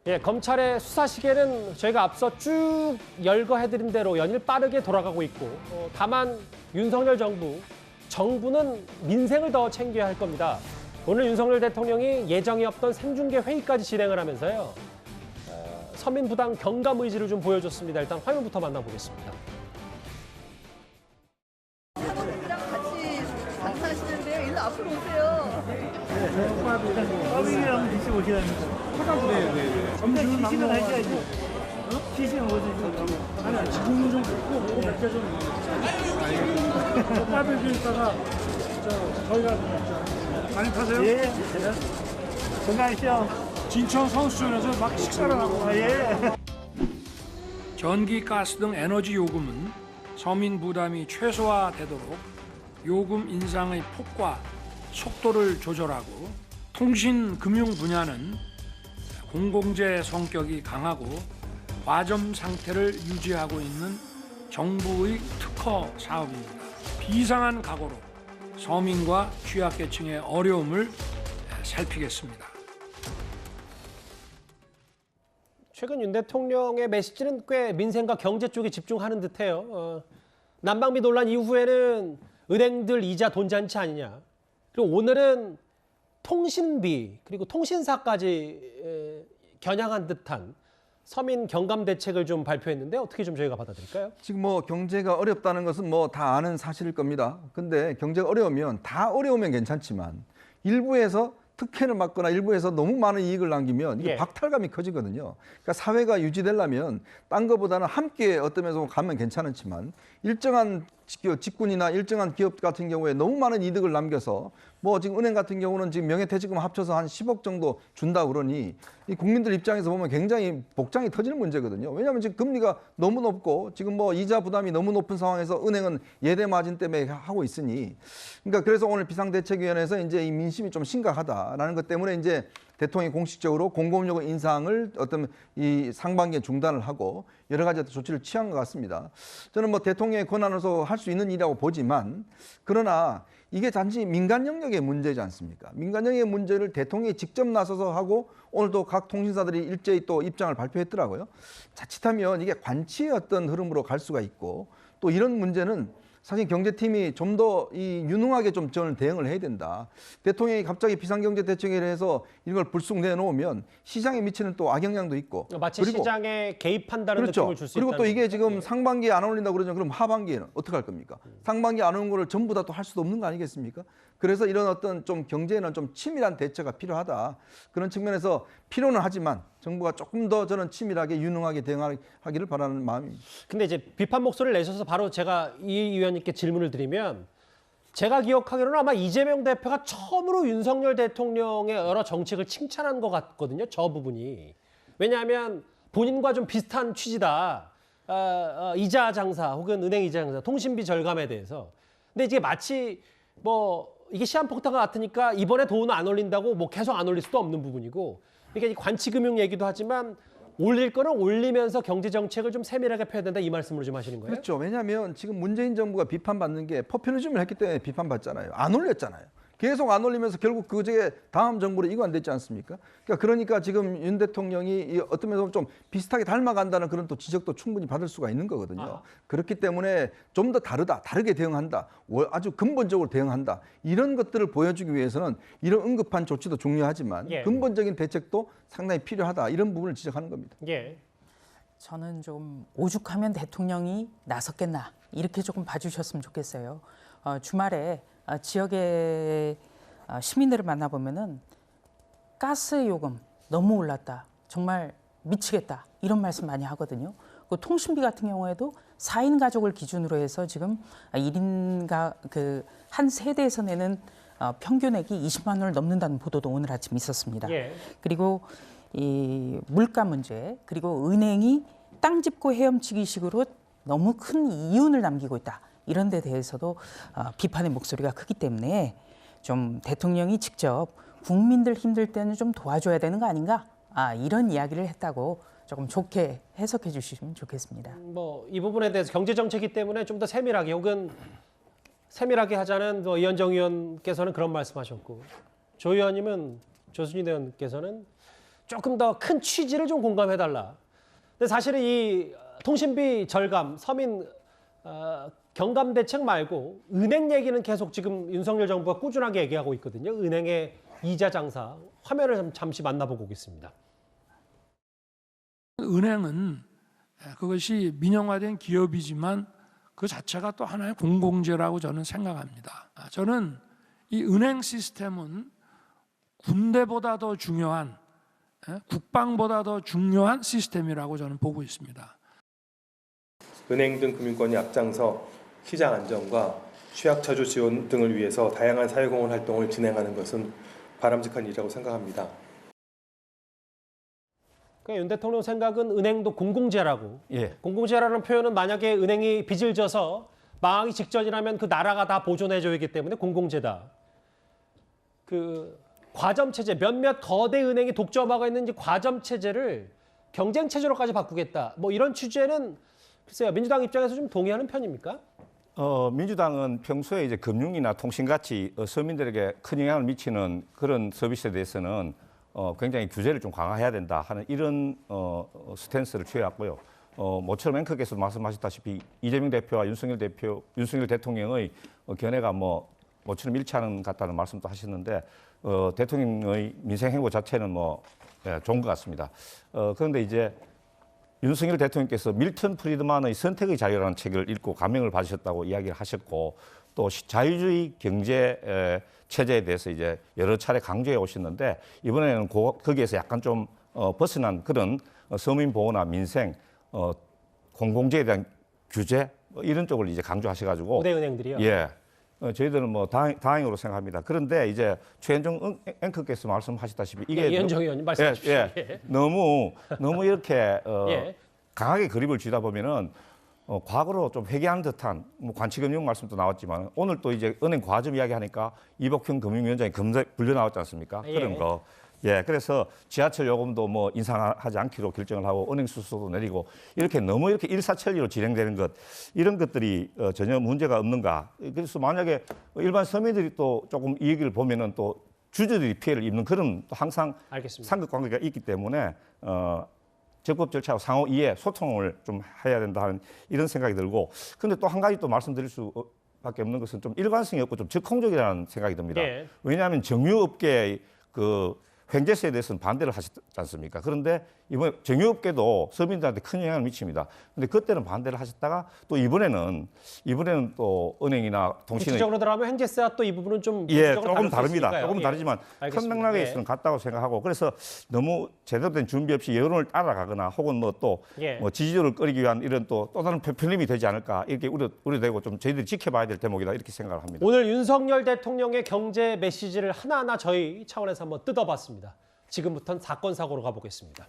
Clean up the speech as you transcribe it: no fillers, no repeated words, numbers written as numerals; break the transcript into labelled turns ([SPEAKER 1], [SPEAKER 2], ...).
[SPEAKER 1] 예, 검찰의 수사 시계는 저희가 앞서 쭉 열거해드린 대로 연일 빠르게 돌아가고 있고 다만 윤석열 정부는 민생을 더 챙겨야 할 겁니다. 오늘 윤석열 대통령이 예정이 없던 생중계 회의까지 진행을 하면서요. 서민부당 경감 의지를 좀 보여줬습니다. 일단 화면부터 만나보겠습니다.
[SPEAKER 2] 사모님이랑 같이 장사하시는데요. 일로 앞으로 오세요.
[SPEAKER 3] 서빙이랑 같이 오시라니까.
[SPEAKER 4] 네.
[SPEAKER 3] 점심 시식은 하셔야지. 시식은 어디서?
[SPEAKER 4] 아니, 지금은 좀 꼭 몇개 좀. 빠베큐 있다가 저희가 많이 타세요?
[SPEAKER 3] 예. 건강하시죠.
[SPEAKER 4] 진천 성수촌에서 막 식사를 하고.
[SPEAKER 3] 예.
[SPEAKER 5] 전기, 가스 등 에너지 요금은 서민 부담이 최소화되도록 요금 인상의 폭과 속도를 조절하고 통신, 금융 분야는 공공재 성격이 강하고 과점 상태를 유지하고 있는 정부의 특허 사업입니다. 비상한 각오로 서민과 취약계층의 어려움을 살피겠습니다.
[SPEAKER 1] 최근 윤 대통령의 메시지는 꽤 민생과 경제 쪽에 집중하는 듯해요. 난방비 논란 이후에는 은행들 이자 돈잔치 아니냐. 그리고 오늘은 통신비 그리고 통신사까지 겨냥한 듯한 서민 경감 대책을 좀 발표했는데 어떻게 좀 저희가 받아들일까요?
[SPEAKER 6] 지금 뭐 경제가 어렵다는 것은 뭐 다 아는 사실일 겁니다. 근데 경제가 어려우면 다 어려우면 괜찮지만 일부에서 특혜를 받거나 일부에서 너무 많은 이익을 남기면 이게
[SPEAKER 1] 예.
[SPEAKER 6] 박탈감이 커지거든요. 그러니까 사회가 유지되려면 딴 것보다는 함께 어떤 면에서 가면 괜찮지만 일정한 직군이나 일정한 기업 같은 경우에 너무 많은 이득을 남겨서 뭐 지금 은행 같은 경우는 지금 명예퇴직금 합쳐서 한 10억 정도 준다 그러니 이 국민들 입장에서 보면 굉장히 복장이 터지는 문제거든요. 왜냐하면 지금 금리가 너무 높고 지금 뭐 이자 부담이 너무 높은 상황에서 은행은 예대 마진 때문에 하고 있으니 그러니까 그래서 오늘 비상대책위원회에서 이제 이 민심이 좀 심각하다라는 것 때문에 이제 대통령이 공식적으로 공공요금 인상을 어떤 이 상반기에 중단을 하고 여러 가지 조치를 취한 것 같습니다. 저는 뭐 대통령의 권한으로서 할 수 있는 일이라고 보지만 그러나 이게 단지 민간 영역의 문제지 않습니까? 민간 영역의 문제를 대통령이 직접 나서서 하고 오늘도 각 통신사들이 일제히 또 입장을 발표했더라고요. 자칫하면 이게 관치의 어떤 흐름으로 갈 수가 있고 또 이런 문제는 사실 경제팀이 좀 더 이 유능하게 좀 저는 대응을 해야 된다. 대통령이 갑자기 비상경제대책에 대해서 이걸 불쑥 내놓으면 시장에 미치는 또 악영향도 있고
[SPEAKER 1] 마치 시장에 개입한다는
[SPEAKER 6] 그렇죠.
[SPEAKER 1] 느낌을 줄 수 있다.
[SPEAKER 6] 그리고 또 이게 지금 상반기에 안 올린다고 그러죠. 그럼 하반기에는 어떻게 할 겁니까? 상반기에 안 오는 거를 전부 다 또 할 수도 없는 거 아니겠습니까? 그래서 이런 어떤 좀 경제에는 좀 치밀한 대처가 필요하다. 그런 측면에서 필요는 하지만 정부가 조금 더 저는 치밀하게 유능하게 대응하기를 바라는 마음입니다.
[SPEAKER 1] 근데 이제 비판 목소리를 내셔서 바로 제가 이 의원님께 질문을 드리면 제가 기억하기로는 아마 이재명 대표가 처음으로 윤석열 대통령의 여러 정책을 칭찬한 것 같거든요. 저 부분이. 왜냐하면 본인과 좀 비슷한 취지다. 이자 장사 혹은 은행 이자 장사, 통신비 절감에 대해서. 근데 이게 마치 뭐 이게 시한폭탄과 같으니까 이번에 돈을 안 올린다고 뭐 계속 안 올릴 수도 없는 부분이고 그러니까 관치금융 얘기도 하지만 올릴 거는 올리면서 경제 정책을 좀 세밀하게 펴야 된다 이 말씀으로 좀 하시는 거예요?
[SPEAKER 6] 그렇죠. 왜냐하면 지금 문재인 정부가 비판받는 게 포퓰리즘을 했기 때문에 비판받잖아요. 안 올렸잖아요. 계속 안 올리면서 결국 그제 다음 정부로 이관됐지 않습니까? 그러니까 지금 윤 대통령이 어떤 면에서 좀 비슷하게 닮아간다는 그런 또 지적도 충분히 받을 수가 있는 거거든요. 그렇기 때문에 좀 더 다르게 대응한다. 아주 근본적으로 대응한다. 이런 것들을 보여주기 위해서는 이런 응급한 조치도 중요하지만
[SPEAKER 1] 예.
[SPEAKER 6] 근본적인 대책도 상당히 필요하다. 이런 부분을 지적하는 겁니다.
[SPEAKER 1] 예.
[SPEAKER 7] 저는 좀 오죽하면 대통령이 나섰겠나 이렇게 조금 봐주셨으면 좋겠어요. 주말에 지역의 시민들을 만나보면은 가스 요금 너무 올랐다. 정말 미치겠다. 이런 말씀 많이 하거든요. 그 통신비 같은 경우에도 4인 가족을 기준으로 해서 지금 1인가 한 세대에서 내는 평균액이 20만 원을 넘는다는 보도도 오늘 아침 있었습니다.
[SPEAKER 1] 예.
[SPEAKER 7] 그리고 이 물가 문제, 그리고 은행이 땅 짚고 헤엄치기식으로 너무 큰 이윤을 남기고 있다. 이런 데 대해서도 비판의 목소리가 크기 때문에 좀 대통령이 직접 국민들 힘들 때는 좀 도와줘야 되는 거 아닌가? 이런 이야기를 했다고 조금 좋게 해석해 주시면 좋겠습니다.
[SPEAKER 1] 뭐 이 부분에 대해서 경제 정책이기 때문에 좀 더 세밀하게 혹은 세밀하게 하자는 이현정 의원께서는 그런 말씀하셨고 조 의원님은 조순희 의원께서는 조금 더 큰 취지를 좀 공감해달라. 근데 사실은 이 통신비 절감, 서민 경감 대책 말고 은행 얘기는 계속 지금 윤석열 정부가 꾸준하게 얘기하고 있거든요. 은행의 이자 장사 화면을 잠시 만나보고 오겠습니다.
[SPEAKER 5] 은행은 그것이 민영화된 기업이지만 그 자체가 또 하나의 공공재라고 저는 생각합니다. 저는 이 은행 시스템은 군대보다 더 중요한, 국방보다 더 중요한 시스템이라고 저는 보고 있습니다.
[SPEAKER 8] 은행 등 금융권이 앞장서 시장 안정과 취약처주 지원 등을 위해서 다양한 사회공헌 활동을 진행하는 것은 바람직한 일이라고 생각합니다.
[SPEAKER 1] 그러니까 윤 대통령 생각은 은행도 공공재라고.
[SPEAKER 6] 예.
[SPEAKER 1] 공공재라는 표현은 만약에 은행이 빚을 져서 망하기 직전이라면 그 나라가 다 보존해줘야기 때문에 공공재다. 그 과점체제, 몇몇 거대 은행이 독점하고 있는 이 과점체제를 경쟁체제로까지 바꾸겠다. 뭐 이런 취지에는 글쎄요, 민주당 입장에서 좀 동의하는 편입니까?
[SPEAKER 9] 민주당은 평소에 이제 금융이나 통신같이 서민들에게 큰 영향을 미치는 그런 서비스에 대해서는 굉장히 규제를 좀 강화해야 된다 하는 이런 스탠스를 취해왔고요. 모처럼 앵커께서 말씀하셨다시피 이재명 대표와 윤석열 대통령의 견해가 모처럼 일치하는 것 같다는 말씀도 하셨는데 대통령의 민생 행보 자체는 좋은 것 같습니다. 그런데 이제 윤석열 대통령께서 밀턴 프리드만의 선택의 자유라는 책을 읽고 감명을 받으셨다고 이야기를 하셨고 또 자유주의 경제 체제에 대해서 이제 여러 차례 강조해 오셨는데 이번에는 거기에서 약간 좀 벗어난 그런 서민 보호나 민생, 공공재에 대한 규제 이런 쪽을 이제 강조하셔가지고
[SPEAKER 1] 고대 은행들이요.
[SPEAKER 9] 예. 저희들은 다행으로 생각합니다. 그런데 이제 최현정 앵커께서 말씀하셨다시피 이게
[SPEAKER 1] 이현정 의원님 말씀하십시오.
[SPEAKER 9] 예. 너무 이렇게
[SPEAKER 1] 예.
[SPEAKER 9] 강하게 그립을 쥐다 보면은 과거로 좀 회귀하는 듯한 관치금융 말씀도 나왔지만 오늘 또 이제 은행 과점 이야기하니까 이복형 금융위원장이 불려 나왔지 않습니까?
[SPEAKER 1] 예.
[SPEAKER 9] 그런 거. 예, 그래서 지하철 요금도 인상하지 않기로 결정을 하고 은행 수수도 내리고 이렇게 너무 이렇게 일사천리로 진행되는 것 이런 것들이 전혀 문제가 없는가? 그래서 만약에 일반 서민들이 또 조금 이 얘기를 보면은 또 주주들이 피해를 입는 그런 또 항상
[SPEAKER 1] 알겠습니다.
[SPEAKER 9] 상극관계가 있기 때문에 적법 절차와 상호 이해, 소통을 좀 해야 된다 하는 이런 생각이 들고 근데 또 한 가지 또 말씀드릴 수밖에 없는 것은 좀 일관성이 없고 좀 즉흥적이라는 생각이 듭니다.
[SPEAKER 1] 예.
[SPEAKER 9] 왜냐하면 정유업계의 횡재세에 대해서는 반대를 하셨지 않습니까? 그런데 이번에 정유업계도 서민들한테 큰 영향을 미칩니다. 근데 그때는 반대를 하셨다가 또 이번에는 또 은행이나 통신의
[SPEAKER 1] 구체적으로 들어가면 행제세와 또 이 부분은 좀
[SPEAKER 9] 조금 다릅니다. 조금
[SPEAKER 1] 예.
[SPEAKER 9] 다르지만
[SPEAKER 1] 알겠습니다.
[SPEAKER 9] 큰 맥락에
[SPEAKER 1] 예.
[SPEAKER 9] 있어서는 같다고 생각하고 그래서 너무 제대로 된 준비 없이 여론을 따라가거나 혹은
[SPEAKER 1] 예.
[SPEAKER 9] 지지율을 끌기 위한 이런 또 다른 편림이 되지 않을까 이렇게 우려되고 좀 저희들이 지켜봐야 될 대목이다 이렇게 생각을 합니다.
[SPEAKER 1] 오늘 윤석열 대통령의 경제 메시지를 하나하나 저희 차원에서 한번 뜯어봤습니다. 지금부터는 사건 사고로 가보겠습니다.